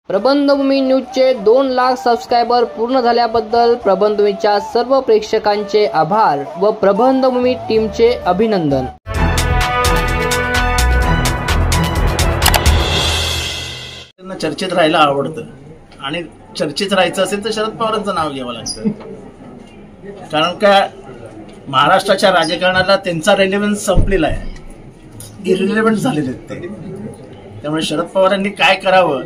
प्रबंधभूमी न्यूजचे 2 lakh subscriber पूर्ण झाल्याबद्दल प्रबंधभूमीच्या सर्व प्रेक्षकांचे आभार व प्रबंधभूमी टीमचे अभिनंदन। त्यांना चर्चेत राहायला आवडतं आणि चर्चेत राहायचं असेल तर शरद पवारांचं नाव घ्यावं लागतं, कारण का महाराष्ट्राच्या राजकारणाला त्यांचा रेलेव्हन्स संपलेला आहे, इरिलेव्हंट झालेले आहेत ते। त्यामुळे शरद पवारांनी काय करावं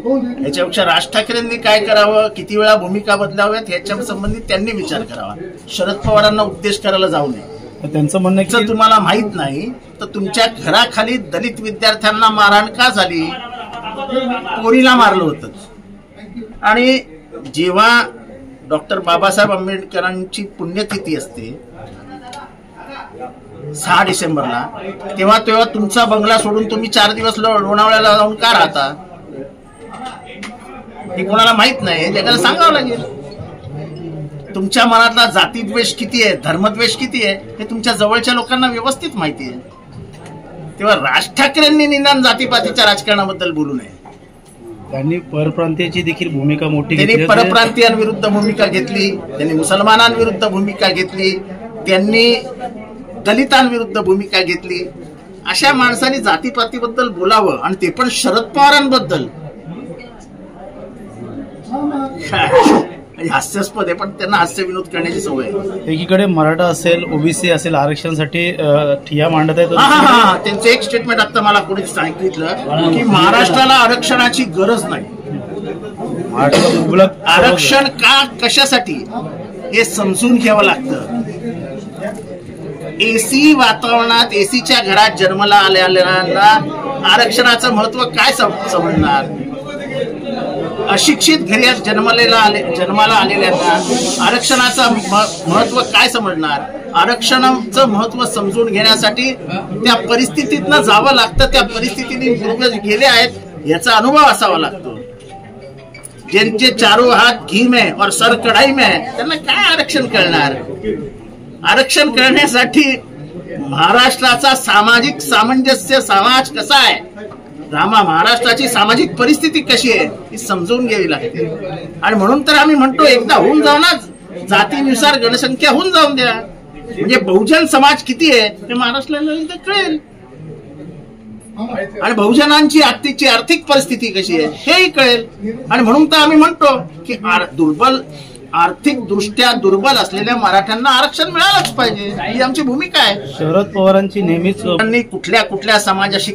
याच्यापेक्षा राज ठाकरेंनी काय करावं, किती वेळा भूमिका बदलाव्यात याच्या संबंधित त्यांनी विचार करावा। शरद पवारांना उपदेश करायला जाऊ नये। त्यांचं म्हणणं की तुम्हाला माहित नाही तर तुमच्या घराखाली दलित विद्यार्थ्यांना मारहाण का झाली, पोरीला मारलं होतं। आणि जेव्हा डॉक्टर बाबासाहेब आंबेडकरांची पुण्यतिथी असते 6 डिसेंबरला, तेव्हा तुमचा बंगला सोडून तुम्ही 4 दिवस लोणावळ्याला जाऊन का राहता हे कोणाला माहित नाही, जगाला सांगावं लागेल। तुमच्या मनातला जातीद्वेष किती आहे, धर्मद्वेष किती आहे हे तुमच्या जवळच्या लोकांना व्यवस्थित माहिती आहे। तेव्हा राज ठाकरेंनी निदान जातीपातीच्या राजकारणाबद्दल बोलू नये। त्यांनी परप्रांतीयाची देखील भूमिका मोठी घेतली, त्यांनी परप्रांतीयांविरुद्ध भूमिका घेतली, त्यांनी मुसलमानांविरुद्ध भूमिका घेतली, त्यांनी दलितांविरुद्ध भूमिका घेतली। अशा माणसांनी जातीपातीबद्दल बोलावं आणि ते पण शरद पवारांबद्दल, हास्यास्पद आहे, पण त्यांना हास्य विनोद करण्याची सवय आहे। एकीकडे मराठा असेल, ओबीसी असेल, आरक्षणासाठी ठिया मांडत आहेत। त्यांचं एक स्टेटमेंट आता मला कोणी सांगितलं की महाराष्ट्राला आरक्षणाची गरज नाही, आरक्षण का कशासाठी हे समजून घ्यावं लागतं। एसी वातावरणात, एसीच्या घरात जन्माला आलेल्यांना आरक्षणाचं महत्व काय समजणार, अशिक्षित घरी जन्माला आलेल्यांना आरक्षणाचं महत्व काय समजणार। आरक्षणाचं महत्व समजून घेण्यासाठी त्या परिस्थितीतनं जावं लागतं, त्या परिस्थितीने पूर्वज गेले आहेत याचा अनुभव असावा लागतो। ज्यांचे चारों हात घी में और सर कढाई में, त्यांना काय आरक्षण कळणार। आरक्षण करण्यासाठी महाराष्ट्राचा सामाजिक सामंजस्य समाज कसा आहे, महाराष्ट्राची सामाजिक परिस्थिती कशी आहे ही समजून घ्यावी लागते। आणि म्हणून तर आम्ही म्हणतो एकदा होऊन जाऊ ना, जातीनुसार जनसंख्या होऊन जाऊन द्या, म्हणजे बहुजन समाज किती आहे हे महाराष्ट्राला एकदा कळेल आणि बहुजनांची आजची आर्थिक परिस्थिती कशी आहे हेही कळेल। आणि म्हणून तर आम्ही म्हणतो की आर्थिक दृष्ट्या दुर्बल असलेल्या मराठ्यांना आरक्षण मिळालंच पाहिजे, ही आमची भूमिका आहे। शरद पवारांची नेहमीच कुठल्या समाजाशी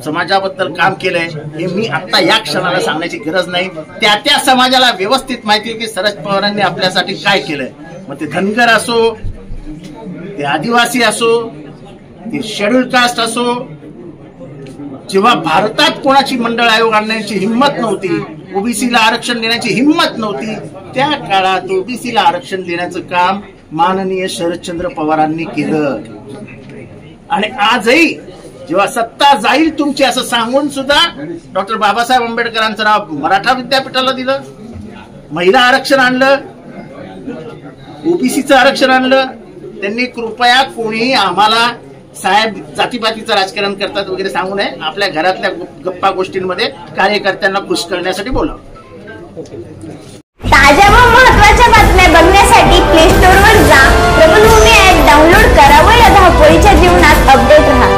समाजाबद्दल काम केलंय हे मी आता या क्षणाला सांगण्याची गरज नाही। त्या समाजाला व्यवस्थित माहिती आहे की शरद पवारांनी आपल्यासाठी काय केलंय। मग ते धनगर असो, ते आदिवासी असो, ते शेड्यूल कास्ट असो, जेव्हा भारतात कोणाची मंडळ आयोग आणण्याची हिंमत नव्हती, ओबीसीला आरक्षण देण्याची हिंमत नव्हती, त्या काळात ओबीसीला आरक्षण देण्याचं काम माननीय शरदचंद्र पवारांनी केलं। आणि आजही जेव्हा सत्ता जाईल तुमची असं सांगून सुद्धा डॉक्टर बाबासाहेब आंबेडकरांचं नाव मराठा विद्यापीठाला दिलं, महिला आरक्षण आणलं, ओबीसीचं आरक्षण आणलं। त्यांनी कृपया कोणी आम्हाला साहेब जातीपातीचं राजकारण करतात वगैरे सांगू नये, आपल्या घरातल्या गप्पा गोष्टींमध्ये कार्यकर्त्यांना खुश करण्यासाठी बोलावं। ताज्या व महत्त्वाच्या बातम्या बघण्यासाठी प्ले स्टोअरवर जा, प्रबंधभूमी ॲप डाउनलोड करा व या धावपळीच्या जीवनात अपडेट राहा।